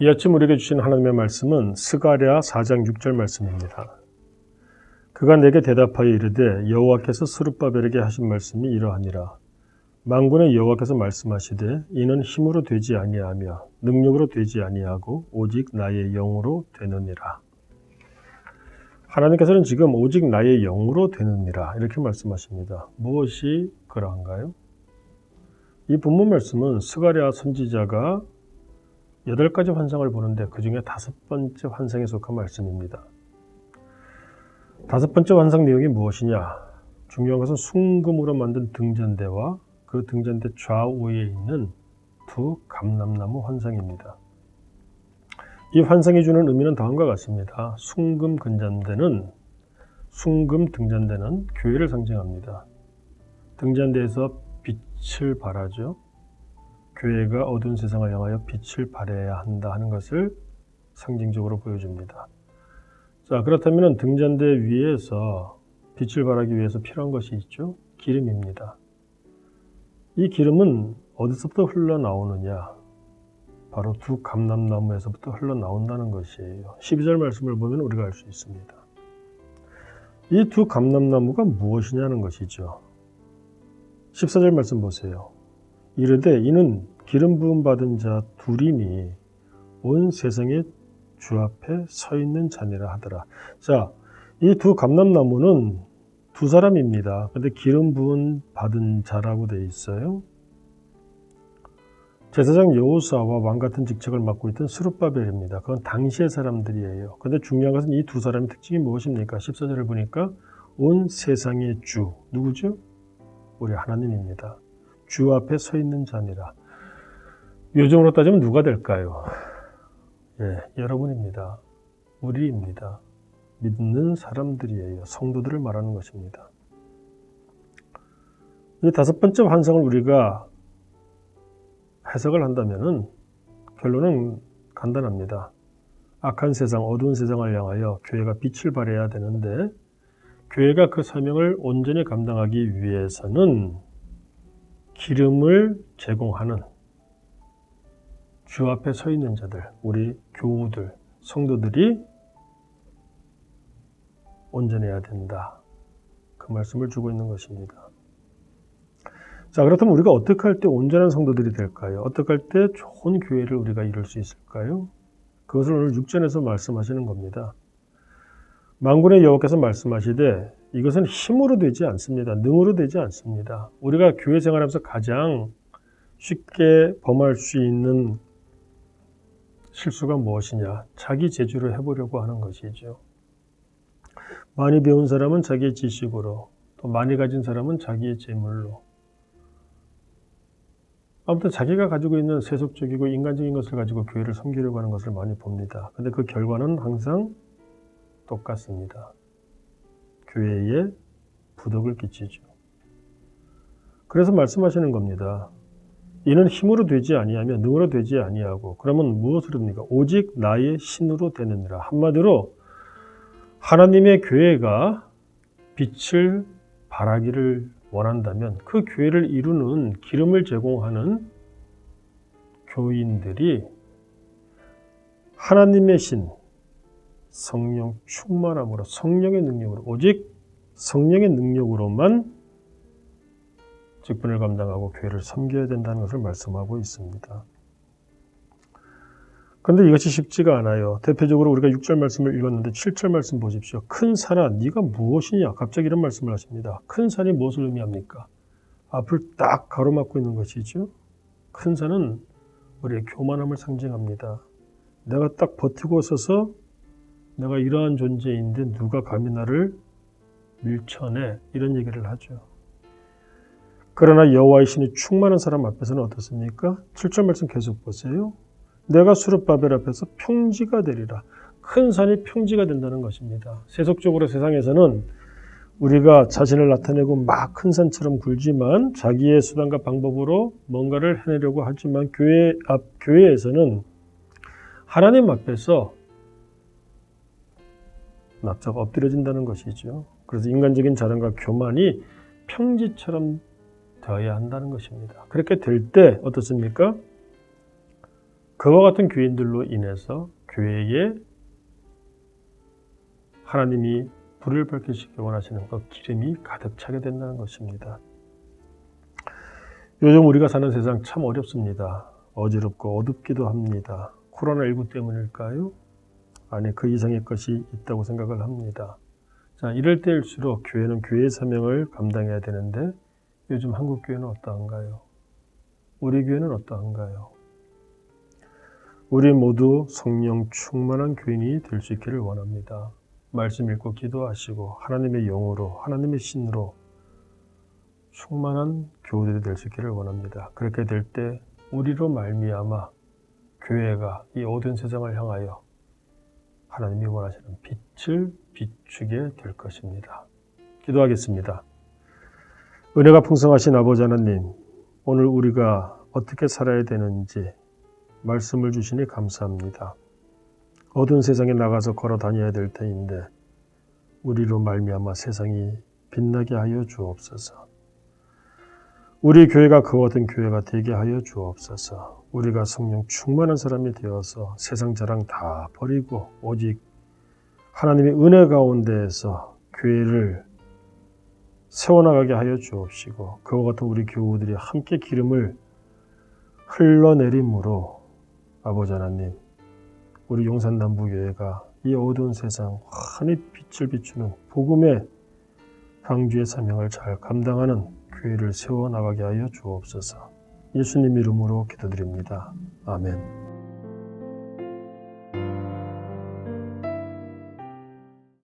이 아침 우리에게 주신 하나님의 말씀은 스가랴 4장 6절 말씀입니다. 그가 내게 대답하여 이르되 여호와께서 스룹바벨에게 하신 말씀이 이러하니라. 만군의 여호와께서 말씀하시되 이는 힘으로 되지 아니하며 능력으로 되지 아니하고 오직 나의 영으로 되느니라. 하나님께서는 지금 오직 나의 영으로 되느니라 이렇게 말씀하십니다. 무엇이 그러한가요? 이 본문 말씀은 스가랴 선지자가 8가지 환상을 보는데 그 중에 5번째 환상에 속한 말씀입니다. 5번째 환상 내용이 무엇이냐? 중요한 것은 순금으로 만든 등잔대와 그 등잔대 좌우에 있는 두 감람나무 환상입니다. 이 환상이 주는 의미는 다음과 같습니다. 순금 등잔대는 교회를 상징합니다. 등잔대에서 빛을 발하죠. 교회가 어두운 세상을 향하여 빛을 발해야 한다 하는 것을 상징적으로 보여줍니다. 자, 그렇다면 등잔대 위에서 빛을 발하기 위해서 필요한 것이 있죠. 기름입니다. 이 기름은 어디서부터 흘러나오느냐? 바로 두 감람나무에서부터 흘러나온다는 것이에요. 12절 말씀을 보면 우리가 알 수 있습니다. 이 두 감람나무가 무엇이냐는 것이죠. 14절 말씀 보세요. 이르되 이는 기름 부음 받은 자 둘이니 온 세상의 주 앞에 서 있는 자니라 하더라. 자, 이 두 감람나무는 두 사람입니다. 근데 기름 부음 받은 자라고 되어 있어요. 제사장 여호수아와 왕 같은 직책을 맡고 있던 스룹바벨입니다. 그건 당시의 사람들이에요. 근데 중요한 것은 이 두 사람의 특징이 무엇입니까? 14절을 보니까 온 세상의 주, 누구죠? 우리 하나님입니다. 주 앞에 서 있는 자니라. 요즘으로 따지면 누가 될까요? 여러분입니다. 우리입니다. 믿는 사람들이에요. 성도들을 말하는 것입니다. 이 5번째 환상을 우리가 해석을 한다면 결론은 간단합니다. 악한 세상, 어두운 세상을 향하여 교회가 빛을 발해야 되는데 교회가 그 사명을 온전히 감당하기 위해서는 기름을 제공하는 주 앞에 서 있는 자들, 우리 교우들, 성도들이 온전해야 된다. 그 말씀을 주고 있는 것입니다. 자, 그렇다면 우리가 어떻게 할 때 온전한 성도들이 될까요? 어떻게 할 때 좋은 교회를 우리가 이룰 수 있을까요? 그것을 오늘 6절에서 말씀하시는 겁니다. 만군의 여호와께서 말씀하시되 이것은 힘으로 되지 않습니다. 능으로 되지 않습니다. 우리가 교회 생활하면서 가장 쉽게 범할 수 있는 실수가 무엇이냐? 자기 재주로 해보려고 하는 것이죠. 많이 배운 사람은 자기의 지식으로, 또 많이 가진 사람은 자기의 재물로. 아무튼 자기가 가지고 있는 세속적이고 인간적인 것을 가지고 교회를 섬기려고 하는 것을 많이 봅니다. 근데 그 결과는 항상 똑같습니다. 교회에 부덕을 끼치죠. 그래서 말씀하시는 겁니다. 이는 힘으로 되지 아니하며 능으로 되지 아니하고 그러면 무엇으로 됩니까? 오직 나의 신으로 되느니라. 한마디로 하나님의 교회가 빛을 발하기를 원한다면 그 교회를 이루는 기름을 제공하는 교인들이 하나님의 신, 성령 충만함으로 성령의 능력으로 오직 성령의 능력으로만 직분을 감당하고 교회를 섬겨야 된다는 것을 말씀하고 있습니다. 그런데 이것이 쉽지가 않아요. 대표적으로 우리가 6절 말씀을 읽었는데 7절 말씀 보십시오. 큰 산아 네가 무엇이냐? 갑자기 이런 말씀을 하십니다. 큰 산이 무엇을 의미합니까? 앞을 딱 가로막고 있는 것이죠. 큰 산은 우리의 교만함을 상징합니다. 내가 딱 버티고 서서 내가 이러한 존재인데 누가 감히 나를 밀쳐내? 이런 얘기를 하죠. 그러나 여호와의 신이 충만한 사람 앞에서는 어떻습니까? 7절 말씀 계속 보세요. 내가 스룹바벨 앞에서 평지가 되리라. 큰 산이 평지가 된다는 것입니다. 세속적으로 세상에서는 우리가 자신을 나타내고 막 큰 산처럼 굴지만 자기의 수단과 방법으로 뭔가를 해내려고 하지만 교회에서는 하나님 앞에서 납작 엎드려진다는 것이죠. 그래서 인간적인 자랑과 교만이 평지처럼 되어야 한다는 것입니다. 그렇게 될 때 어떻습니까? 그와 같은 교인들로 인해서 교회에 하나님이 불을 밝히시기 원하시는 그 기름이 가득 차게 된다는 것입니다. 요즘 우리가 사는 세상 참 어렵습니다. 어지럽고 어둡기도 합니다. 코로나19 때문일까요? 아니, 그 이상의 것이 있다고 생각을 합니다. 자, 이럴 때일수록 교회는 교회의 사명을 감당해야 되는데 요즘 한국 교회는 어떠한가요? 우리 교회는 어떠한가요? 우리 모두 성령 충만한 교인이 될 수 있기를 원합니다. 말씀 읽고 기도하시고 하나님의 영으로, 하나님의 신으로 충만한 교우들이 될 수 있기를 원합니다. 그렇게 될 때 우리로 말미암아 교회가 이 어두운 세상을 향하여 하나님이 원하시는 빛을 비추게 될 것입니다. 기도하겠습니다. 은혜가 풍성하신 아버지 하나님, 오늘 우리가 어떻게 살아야 되는지 말씀을 주시니 감사합니다. 어두운 세상에 나가서 걸어 다녀야 될 터인데 우리로 말미암아 세상이 빛나게 하여 주옵소서. 우리 교회가 그와 같은 교회가 되게 하여 주옵소서. 우리가 성령 충만한 사람이 되어서 세상 자랑 다 버리고 오직 하나님의 은혜 가운데에서 교회를 세워나가게 하여 주옵시고 그와 같은 우리 교우들이 함께 기름을 흘러내림으로 아버지 하나님, 우리 용산남부교회가 이 어두운 세상 환히 빛을 비추는 복음의 강주의 사명을 잘 감당하는 교회를 세워나가게 하여 주옵소서. 예수님 이름으로 기도드립니다. 아멘.